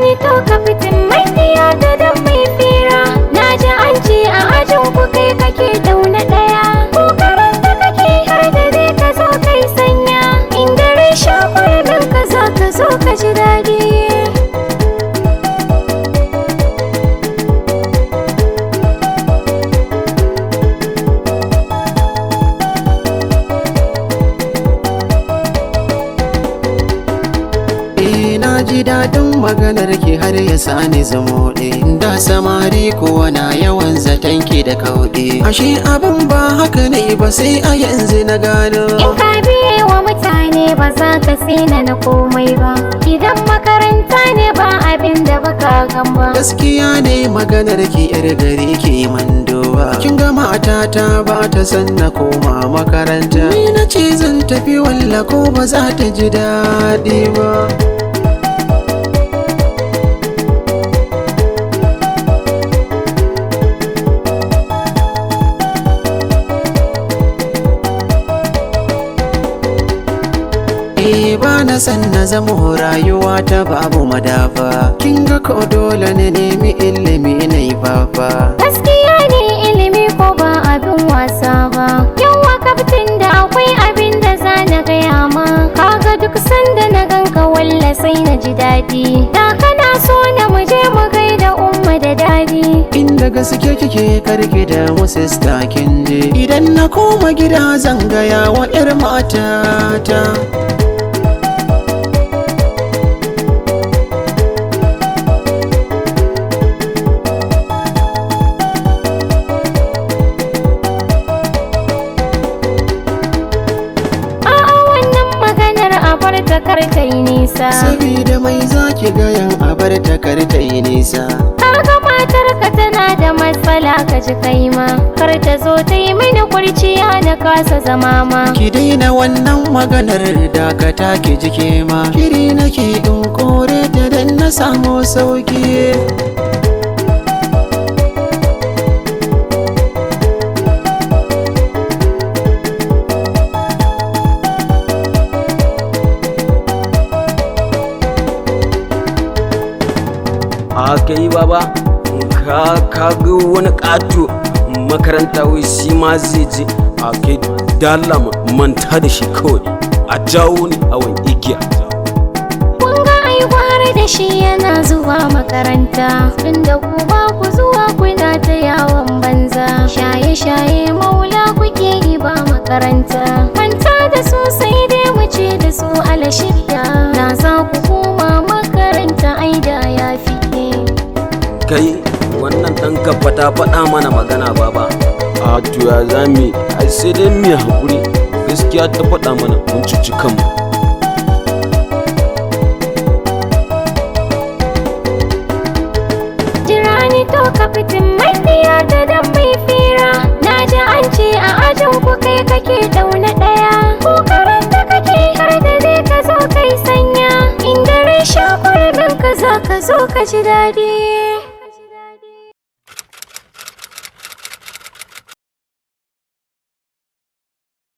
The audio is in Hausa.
ni to ka fitin mai diya da dan mai fira. Na ji an ce a ajin ku kai kake dauna ɗaya. Kokarin da kake har da dai ka zo kai sanya. In dare shakurin ka za ka zo ka ji daɗi. Na ji daɗin maganar ki har ya sani zamoɗe. Da samari kowa na yawan zaton ki da kauɗe. Ashe abin ba haka ne ba sai a yanzu na gano. In ka biye wa mutane ba za ka tsina na komai ba. Idan makaranta ne ba abin da baka gan ba. Gaskiya ne maganar ki yar gari ki mandowa. Kin ga matata ba ta san na koma makaranta. Ni na ce zan tafi walla ko ba za ta ji daɗi ba. Ba na san na zamo rayuwa ta babu madafa. Kin ga ko dole ne nemi ilimi na yi fafa. Gaskiya ne ilimi ko ba abin wasa ba. Yawa kaftin da akwai abin da za na gaya ma. Kaga duk sanda na ganka walla sai na ji daɗi. Da kana so na muje mu gaida umma da dadi. Inda gaske kike karki da mu sista kin je. Idan na koma gida zan gaya wa 'yar matata. Kar ta yi nisa. Sabida mai zaki gayan abar ta kar ta yi nisa. Kaga matar ka tana da matsala ka ji kai ma. Kar ta zo ta yi mini kurciya na kasa zama ma. Ki daina wannan maganar dakata ki jike ma. Kiri nake in kore ta dan na samu sauki. Aka yi baba ka ga wani ƙato makaranta wai shi ma zai je a kai dala manta da shi kawai a jawo ni awon igiya. Kun ga ai gwara da shi yana zuwa makaranta tunda ku ba ku zuwa kuna ta yawon banza. Shaye-shaye maula kuke yi ba makaranta. Manta da su sai dai mu ce da su ala shirya. Na za ku koma makaranta ai da ya fi. Kai wannan ɗan kafa ta faɗa mana magana baba. A to ya zami ai sai dai mu haƙuri, gaskiya ta faɗa mana mun cuci kanmu. Jira ni to ka fitin mai diya da dan mai fira. Na ji an ce a ajin ku kai kake dauna ɗaya. Kokarin da kake har da dai ka zo kai sanya. In dare shakurin ka za ka zo ka ji daɗi.